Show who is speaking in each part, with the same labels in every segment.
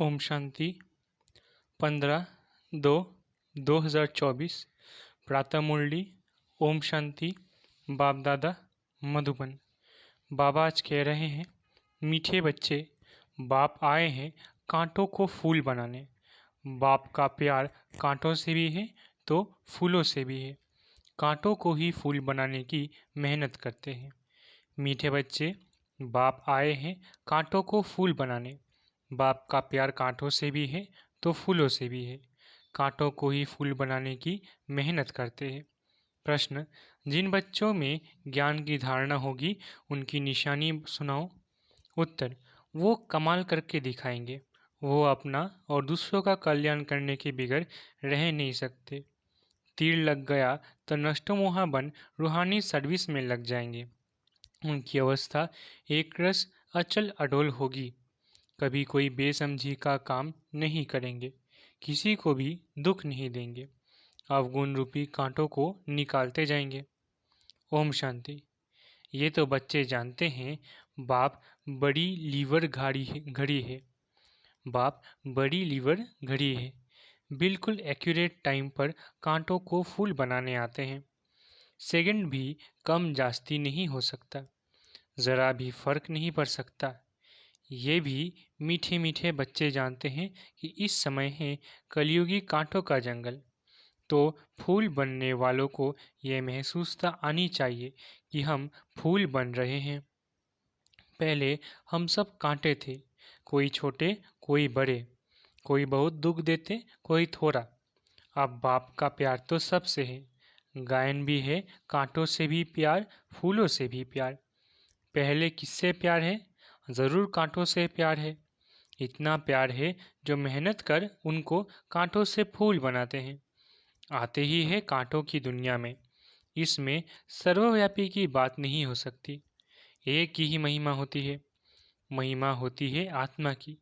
Speaker 1: ओम शांति। 15/2/2024 प्रातः मुरली। ओम शांति। बाप दादा मधुबन। बाबा आज कह रहे हैं, मीठे बच्चे, बाप आए हैं कांटों को फूल बनाने। बाप का प्यार कांटों से भी है तो फूलों से भी है। कांटों को ही फूल बनाने की मेहनत करते हैं। मीठे बच्चे, बाप आए हैं कांटों को फूल बनाने। बाप का प्यार कांटों से भी है तो फूलों से भी है। कांटों को ही फूल बनाने की मेहनत करते हैं। प्रश्न, जिन बच्चों में ज्ञान की धारणा होगी उनकी निशानी सुनाओ। उत्तर, वो कमाल करके दिखाएंगे। वो अपना और दूसरों का कल्याण करने के बगैर रह नहीं सकते। तीर लग गया तो नष्टमोहा बन रूहानी सर्विस में लग जाएंगे। उनकी अवस्था एक रस अचल अडोल होगी। कभी कोई बेसमझी का काम नहीं करेंगे, किसी को भी दुख नहीं देंगे। अवगुण रूपी कांटों को निकालते जाएंगे। ओम शांति। ये तो बच्चे जानते हैं बाप बड़ी लीवर घड़ी है। बाप बड़ी लीवर घड़ी है। बिल्कुल एक्यूरेट टाइम पर कांटों को फूल बनाने आते हैं। सेकंड भी कम जास्ती नहीं हो सकता, ज़रा भी फर्क नहीं पड़ सकता। ये भी मीठे मीठे बच्चे जानते हैं कि इस समय है कलयुगी कांटों का जंगल। तो फूल बनने वालों को यह महसूसता आनी चाहिए कि हम फूल बन रहे हैं। पहले हम सब कांटे थे, कोई छोटे कोई बड़े, कोई बहुत दुख देते कोई थोड़ा। अब बाप का प्यार तो सबसे है। गायन भी है, कांटों से भी प्यार, फूलों से भी प्यार। पहले किससे प्यार है? ज़रूर कांटों से प्यार है। इतना प्यार है जो मेहनत कर उनको कांटों से फूल बनाते हैं। आते ही है कांटों की दुनिया में। इसमें सर्वव्यापी की बात नहीं हो सकती। एक की ही महिमा होती है। महिमा होती है आत्मा की।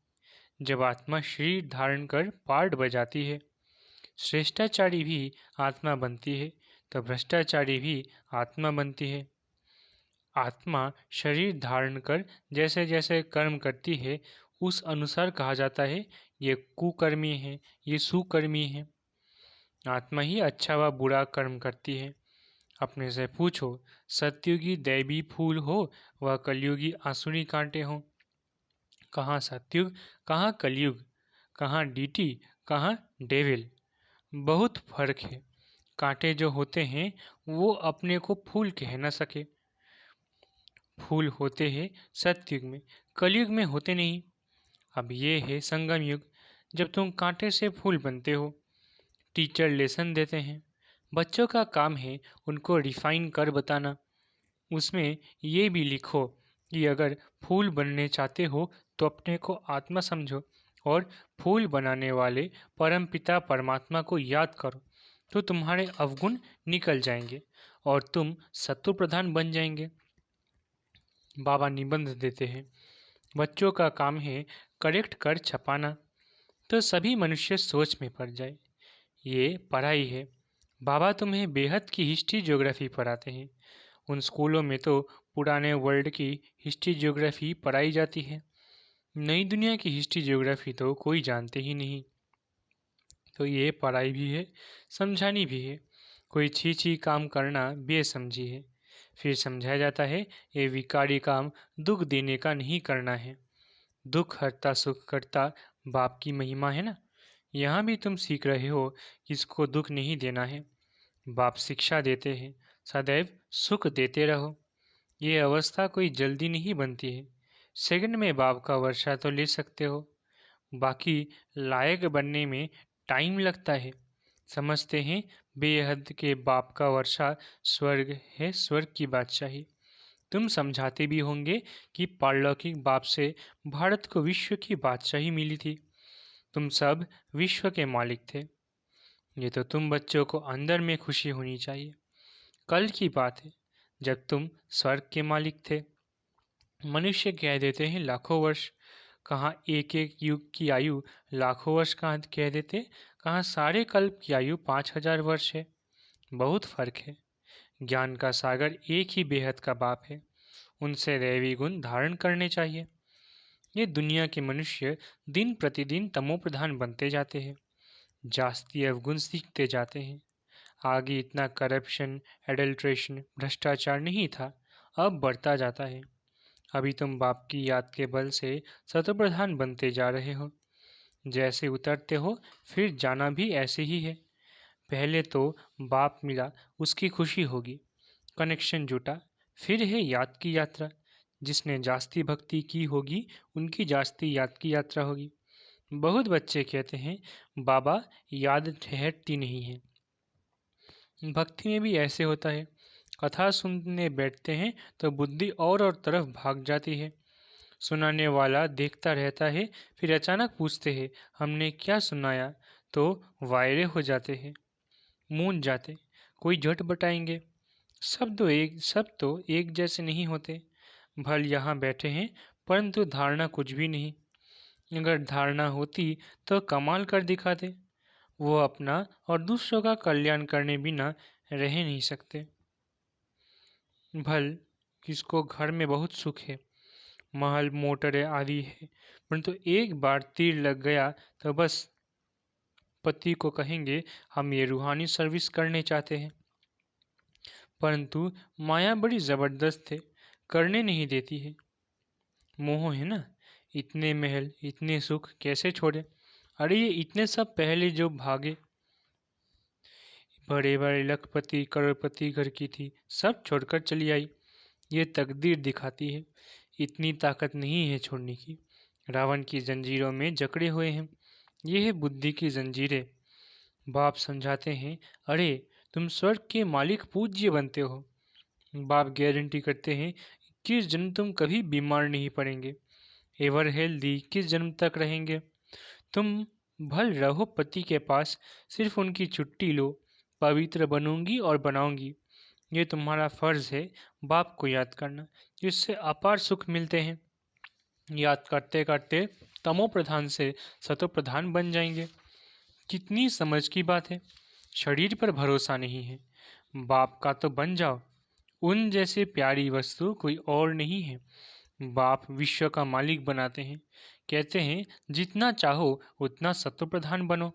Speaker 1: जब आत्मा शरीर धारण कर पार्ट बजाती है। श्रेष्ठाचारी भी आत्मा बनती है तो भ्रष्टाचारी भी आत्मा बनती है। आत्मा शरीर धारण कर जैसे जैसे कर्म करती है उस अनुसार कहा जाता है ये कुकर्मी है, ये सुकर्मी है। आत्मा ही अच्छा व बुरा कर्म करती है। अपने से पूछो, सत्युगी दैवी फूल हो व कलयुगी आसुरी कांटे हों। कहाँ सत्युग, कहाँ कलयुग, कहाँ डीटी, कहाँ डेविल। बहुत फर्क है। कांटे जो होते हैं वो अपने को फूल कह न सके। फूल होते हैं सतयुग में, कलयुग में होते नहीं। अब ये है संगम युग, जब तुम कांटे से फूल बनते हो। टीचर लेसन देते हैं, बच्चों का काम है उनको रिफाइन कर बताना। उसमें ये भी लिखो कि अगर फूल बनने चाहते हो तो अपने को आत्मा समझो और फूल बनाने वाले परमपिता परमात्मा को याद करो, तो तुम्हारे अवगुण निकल जाएंगे और तुम सत्व प्रधान बन जाएंगे। बाबा निबंध देते हैं, बच्चों का काम है करेक्ट कर छपाना, तो सभी मनुष्य सोच में पड़ जाए। ये पढ़ाई है। बाबा तुम्हें बेहद की हिस्ट्री ज्योग्राफी पढ़ाते हैं। उन स्कूलों में तो पुराने वर्ल्ड की हिस्ट्री ज्योग्राफी पढ़ाई जाती है। नई दुनिया की हिस्ट्री ज्योग्राफी तो कोई जानते ही नहीं। तो ये पढ़ाई भी है, समझानी भी है। कोई छी काम करना बेसमझी है। फिर समझाया जाता है ये विकारी काम दुख देने का नहीं करना है। दुख हरता सुख करता बाप की महिमा है ना। यहाँ भी तुम सीख रहे हो किसको दुख नहीं देना है। बाप शिक्षा देते हैं, सदैव सुख देते रहो। ये अवस्था कोई जल्दी नहीं बनती है। सेकंड में बाप का वर्षा तो ले सकते हो, बाकी लायक बनने में टाइम लगता है। समझते हैं बेहद के बाप का वर्षा स्वर्ग है, स्वर्ग की बादशाही। तुम समझाते भी होंगे कि पारलौकिक बाप से भारत को विश्व की बादशाही मिली थी। तुम सब विश्व के मालिक थे। ये तो तुम बच्चों को अंदर में खुशी होनी चाहिए। कल की बात है जब तुम स्वर्ग के मालिक थे। मनुष्य कह देते हैं लाखों वर्ष, कहाँ एक एक युग की आयु लाखों वर्ष कहाँ कह देते, कहाँ सारे कल्प की आयु 5000 वर्ष है। बहुत फर्क है। ज्ञान का सागर एक ही बेहद का बाप है। उनसे दैवी गुण धारण करने चाहिए। ये दुनिया के मनुष्य दिन प्रतिदिन तमोप्रधान बनते जाते हैं, जास्ती अवगुण सीखते जाते हैं। आगे इतना करप्शन, एडल्ट्रेशन, भ्रष्टाचार नहीं था, अब बढ़ता जाता है। अभी तुम बाप की याद के बल से शतप्रधान बनते जा रहे हो। जैसे उतरते हो फिर जाना भी ऐसे ही है। पहले तो बाप मिला, उसकी खुशी होगी, कनेक्शन जुटा, फिर है याद की यात्रा। जिसने जास्ती भक्ति की होगी उनकी जास्ती याद की यात्रा होगी। बहुत बच्चे कहते हैं बाबा याद ठहरती नहीं है। भक्ति में भी ऐसे होता है। कथा सुनने बैठते हैं तो बुद्धि और तरफ भाग जाती है। सुनाने वाला देखता रहता है, फिर अचानक पूछते हैं हमने क्या सुनाया, तो वायरे हो जाते हैं, मूंझ जाते। कोई झट बताएंगे। सब तो एक जैसे नहीं होते। भल यहाँ बैठे हैं, परंतु धारणा कुछ भी नहीं। अगर धारणा होती तो कमाल कर दिखाते। वो अपना और दूसरों का कल्याण करने बिना रह नहीं सकते। भल किसको घर में बहुत सुख है, महल मोटरें आदि है, परंतु एक बार तीर लग गया तो बस पति को कहेंगे हम ये रूहानी सर्विस करने चाहते हैं। परंतु माया बड़ी जबरदस्त है, करने नहीं देती है। मोह है ना, इतने महल इतने सुख कैसे छोड़े। अरे ये इतने सब पहले जो भागे, बड़े बड़े लखपति करोड़पति घर की थी, सब छोड़कर चली आई। ये तकदीर दिखाती है, इतनी ताकत नहीं है छोड़ने की। रावण की जंजीरों में जकड़े हुए हैं। ये है बुद्धि की जंजीरें। बाप समझाते हैं अरे तुम स्वर्ग के मालिक पूज्य बनते हो। बाप गारंटी करते हैं किस जन्म तुम कभी बीमार नहीं पड़ेंगे, एवर हेल्दी किस जन्म तक रहेंगे। तुम भल रहो पति के पास, सिर्फ उनकी छुट्टी लो, पवित्र बनूंगी और बनाऊंगी। ये तुम्हारा फर्ज है बाप को याद करना, जिससे अपार सुख मिलते हैं। याद करते करते तमो प्रधान से सतो प्रधान बन जाएंगे। कितनी समझ की बात है। शरीर पर भरोसा नहीं है, बाप का तो बन जाओ। उन जैसे प्यारी वस्तु कोई और नहीं है। बाप विश्व का मालिक बनाते हैं, कहते हैं जितना चाहो उतना सत्व प्रधान बनो,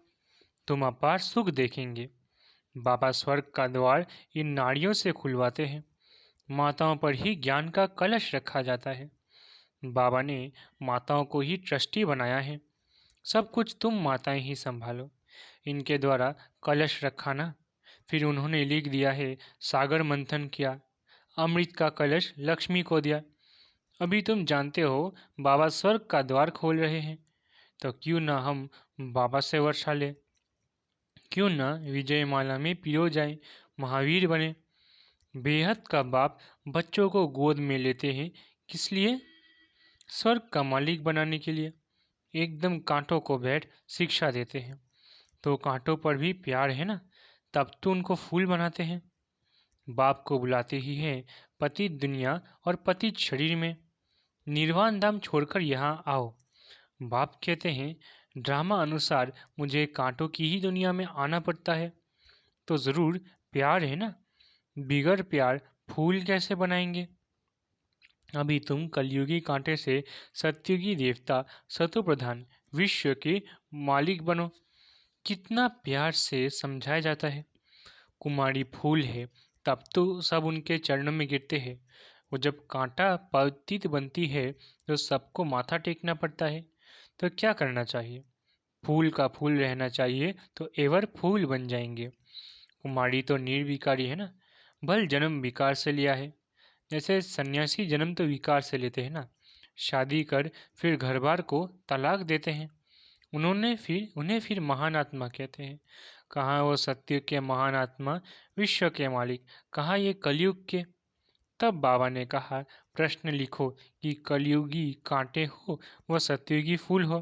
Speaker 1: तुम अपार सुख देखेंगे। बाबा स्वर्ग का द्वार इन नारियों से खुलवाते हैं। माताओं पर ही ज्ञान का कलश रखा जाता है। बाबा ने माताओं को ही ट्रस्टी बनाया है। सब कुछ तुम माताएं ही संभालो। इनके द्वारा कलश रखा ना। फिर उन्होंने लिख दिया है सागर मंथन किया, अमृत का कलश लक्ष्मी को दिया। अभी तुम जानते हो बाबा स्वर्ग का द्वार खोल रहे हैं, तो क्यों ना हम बाबा से वर्षा लें। क्यों ना विजयमाला में पिरो जाए, महावीर बने। बेहद का बाप बच्चों को गोद में लेते हैं, किस लिए? स्वर्ग का मालिक बनाने के लिए। एकदम कांटों को बैठ शिक्षा देते हैं, तो कांटों पर भी प्यार है ना, तब तो उनको फूल बनाते हैं। बाप को बुलाते ही हैं पति दुनिया और पति शरीर में, निर्वाण धाम छोड़कर यहाँ आओ। बाप कहते हैं ड्रामा अनुसार मुझे कांटों की ही दुनिया में आना पड़ता है, तो ज़रूर प्यार है ना, बिगर प्यार फूल कैसे बनाएंगे। अभी तुम कलयुगी कांटे से सत्युगी देवता सतो प्रधान विश्व के मालिक बनो। कितना प्यार से समझाया जाता है। कुमारी फूल है, तब तो सब उनके चरणों में गिरते हैं। वो जब कांटा पतित बनती है तो सबको माथा टेकना पड़ता है। तो क्या करना चाहिए? फूल का फूल रहना चाहिए, तो एवर फूल बन जाएंगे। कुमारी तो निर्विकारी है ना, भल जन्म विकार से लिया है। जैसे सन्यासी जन्म तो विकार से लेते हैं ना, शादी कर फिर घर बार को तलाक देते हैं। उन्हें फिर महान आत्मा कहते हैं। कहाँ वो सत्य के महान आत्मा, विश्व के मालिक, कहाँ ये कलयुग के। तब बाबा ने कहा प्रश्न लिखो कि कलयुगी कांटे हो व सत्युगी फूल हो,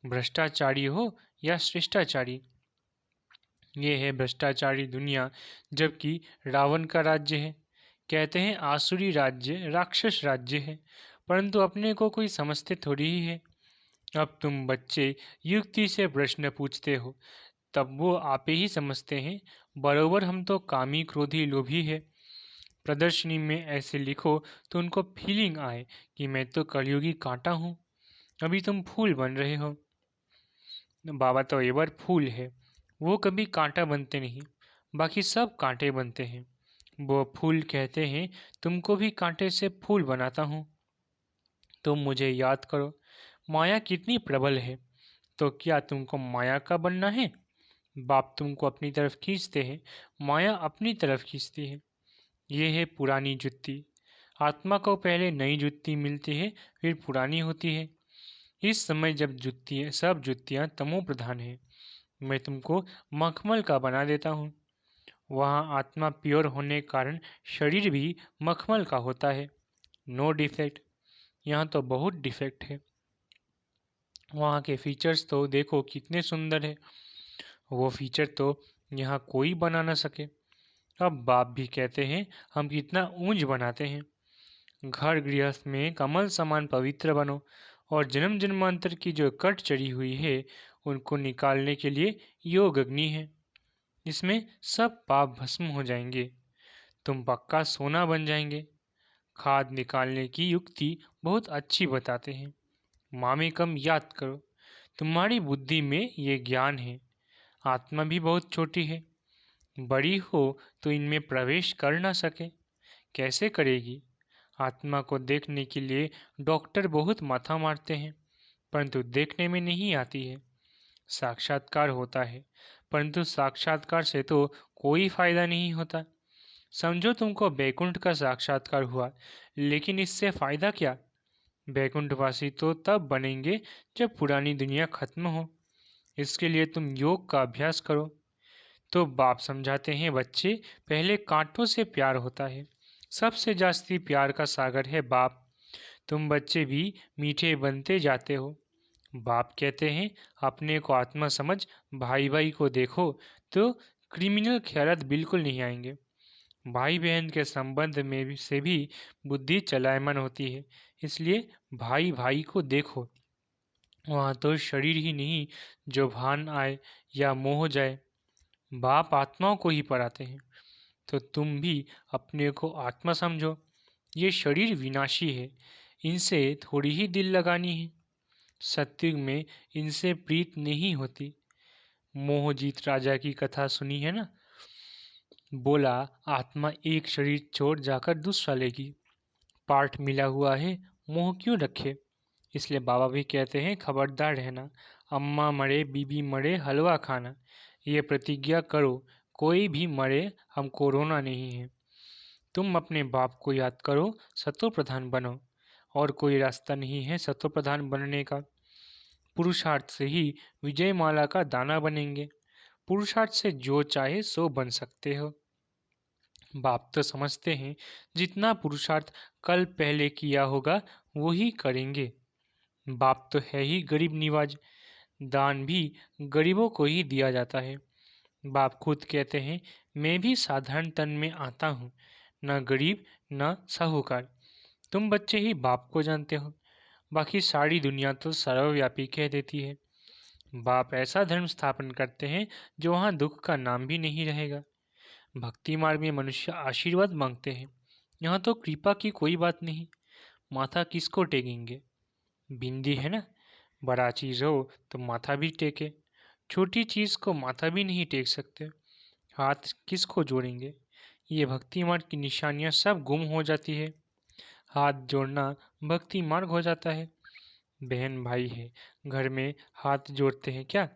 Speaker 1: भ्रष्टाचारी हो या श्रेष्ठाचारी। ये है भ्रष्टाचारी दुनिया, जबकि रावण का राज्य है। कहते हैं आसुरी राज्य राक्षस राज्य है, परंतु अपने को कोई समझते थोड़ी ही है। अब तुम बच्चे युक्ति से प्रश्न पूछते हो, तब वो आपे ही समझते हैं बरोबर हम तो कामी क्रोधी लोभी है। प्रदर्शनी में ऐसे लिखो तो उनको फीलिंग आए कि मैं तो कलयुगी कांटा हूँ। अभी तुम फूल बन रहे हो। बाबा तो एवर फूल है, वो कभी कांटा बनते नहीं, बाकी सब कांटे बनते हैं। वो फूल कहते हैं तुमको भी कांटे से फूल बनाता हूँ। तुम मुझे याद करो, माया कितनी प्रबल है। तो क्या तुमको माया का बनना है? बाप तुमको अपनी तरफ खींचते हैं, माया अपनी तरफ खींचती है। ये है पुरानी जुत्ती। आत्मा को पहले नई जुत्ती मिलती है, फिर पुरानी होती है। इस समय जब जुत्ती सब जुत्तियां तमो प्रधान है, मैं तुमको मखमल का बना देता हूँ। वहाँ आत्मा प्योर होने के कारण शरीर भी मखमल का होता है। No defect. यहाँ तो बहुत डिफेक्ट है। वहाँ के फीचर्स तो देखो कितने सुंदर है। वो फीचर तो यहाँ कोई बना ना सके। अब बाप भी कहते हैं हम कितना ऊंच बनाते हैं। घर गृहस्थ में कमल समान पवित्र बनो और जन्म जन्मांतर की जो कट चढ़ी हुई है उनको निकालने के लिए योग अग्नि है। इसमें सब पाप भस्म हो जाएंगे, तुम पक्का सोना बन जाएंगे। खाद निकालने की युक्ति बहुत अच्छी बताते हैं। मामेकम याद करो, तुम्हारी बुद्धि में ये ज्ञान है। आत्मा भी बहुत छोटी है, बड़ी हो तो इनमें प्रवेश कर ना सके। कैसे करेगी? आत्मा को देखने के लिए डॉक्टर बहुत माथा मारते हैं, परंतु देखने में नहीं आती है। साक्षात्कार होता है, परंतु साक्षात्कार से तो कोई फायदा नहीं होता। समझो तुमको बैकुंठ का साक्षात्कार हुआ, लेकिन इससे फायदा क्या? बैकुंठवासी तो तब बनेंगे जब पुरानी दुनिया खत्म हो। इसके लिए तुम योग का अभ्यास करो। तो बाप समझाते हैं बच्चे, पहले कांटों से प्यार होता है, सबसे जास्ती प्यार का सागर है बाप। तुम बच्चे भी मीठे बनते जाते हो। बाप कहते हैं अपने को आत्मा समझ, भाई भाई को देखो तो क्रिमिनल ख्यालात बिल्कुल नहीं आएंगे। भाई बहन के संबंध में से भी बुद्धि चलायमान होती है, इसलिए भाई भाई को देखो। वहाँ तो शरीर ही नहीं, जो भान आए या मोह जाए, बाप आत्माओं को ही पढ़ाते हैं। तो तुम भी अपने को आत्मा समझो। ये शरीर विनाशी है, इनसे थोड़ी ही दिल लगानी है। सत्युग में इनसे प्रीत नहीं होती। मोहजीत राजा की कथा सुनी है ना? बोला आत्मा एक शरीर छोड़ जाकर दूसरा लेगी, पार्ट मिला हुआ है, मोह क्यों रखे? इसलिए बाबा भी कहते हैं खबरदार रहना, अम्मा मरे बीबी मरे हलवा खाना। ये प्रतिज्ञा करो, कोई भी मरे हमको रोना नहीं है। तुम अपने बाप को याद करो, सतो प्रधान बनो। और कोई रास्ता नहीं है सतो प्रधान बनने का। पुरुषार्थ से ही विजय माला का दाना बनेंगे। पुरुषार्थ से जो चाहे सो बन सकते हो। बाप तो समझते हैं जितना पुरुषार्थ कल पहले किया होगा वो ही करेंगे। बाप तो है ही गरीब निवाज, दान भी गरीबों को ही दिया जाता है। बाप खुद कहते हैं मैं भी साधारण तन में आता हूँ, न गरीब न साहूकार। तुम बच्चे ही बाप को जानते हो, बाकी सारी दुनिया तो सर्वव्यापी कह देती है। बाप ऐसा धर्म स्थापन करते हैं जो वहाँ दुख का नाम भी नहीं रहेगा। भक्ति मार्ग में मनुष्य आशीर्वाद मांगते हैं, यहाँ तो कृपा की कोई बात नहीं। माथा किसको टेकेंगे? बिंदी है ना, बड़ा चीज़ हो तो माथा भी टेके, छोटी चीज़ को माथा भी नहीं टेक सकते। हाथ किसको जोड़ेंगे? ये भक्ति मार्ग की निशानियाँ सब गुम हो जाती है। हाथ जोड़ना भक्ति मार्ग हो जाता है। बहन भाई है, घर में हाथ जोड़ते हैं क्या?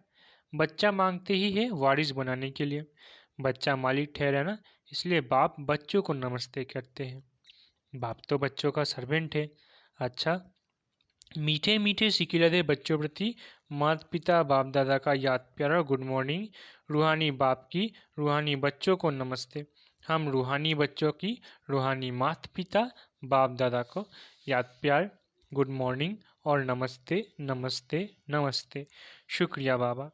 Speaker 1: बच्चा मांगते ही है वारिस बनाने के लिए। बच्चा मालिक ठहरा ना, इसलिए बाप बच्चों को नमस्ते करते हैं। बाप तो बच्चों का सर्वेंट है। अच्छा, मीठे मीठे सिकिलदे बच्चों प्रति माता पिता बाप दादा का याद प्यारा गुड मॉर्निंग। रूहानी बाप की रूहानी बच्चों को नमस्ते। हम रूहानी बच्चों की रूहानी माता पिता बाप दादा को याद प्यार, गुड मॉर्निंग और नमस्ते नमस्ते नमस्ते। शुक्रिया बाबा।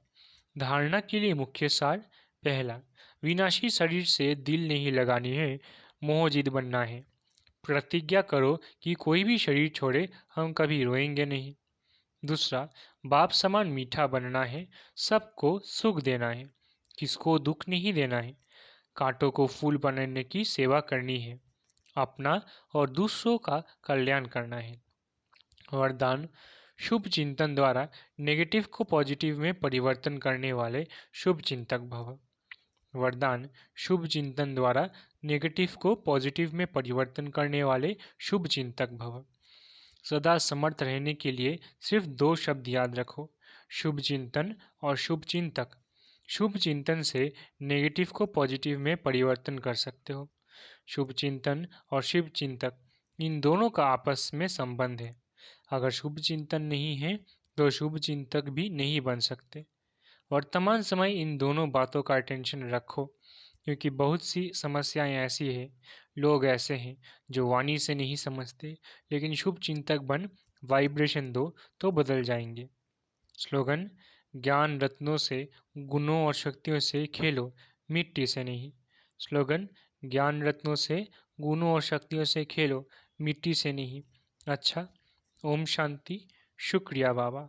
Speaker 1: धारणा के लिए मुख्य सार। पहला, विनाशी शरीर से दिल नहीं लगानी है, मोहजिद बनना है। प्रतिज्ञा करो कि कोई भी शरीर छोड़े हम कभी रोएंगे नहीं। दूसरा, बाप समान मीठा बनना है, सबको सुख देना है, किसको दुख नहीं देना है। कांटों को फूल बनाने की सेवा करनी है, अपना और दूसरों का कल्याण करना है। वरदान, शुभ चिंतन द्वारा नेगेटिव को पॉजिटिव में परिवर्तन करने वाले शुभ चिंतक भव। वरदान शुभ चिंतन द्वारा नेगेटिव को पॉजिटिव में परिवर्तन करने वाले शुभ चिंतक भव। सदा समर्थ रहने के लिए सिर्फ 2 शब्द याद रखो, शुभ चिंतन और शुभ चिंतक। शुभ चिंतन से नेगेटिव को पॉजिटिव में परिवर्तन कर सकते हो। शुभ चिंतन और शुभ चिंतक, इन दोनों का आपस में संबंध है। अगर शुभ चिंतन नहीं है तो शुभ चिंतक भी नहीं बन सकते। वर्तमान समय इन दोनों बातों का अटेंशन रखो, क्योंकि बहुत सी समस्याएं ऐसी है, लोग ऐसे हैं जो वाणी से नहीं समझते, लेकिन शुभ चिंतक बन वाइब्रेशन दो तो बदल जाएंगे। स्लोगन ज्ञान रत्नों से, गुणों और शक्तियों से खेलो, मिट्टी से नहीं। स्लोगन ज्ञान रत्नों से, गुणों और शक्तियों से खेलो, मिट्टी से नहीं। अच्छा, ओम शांति। शुक्रिया बाबा।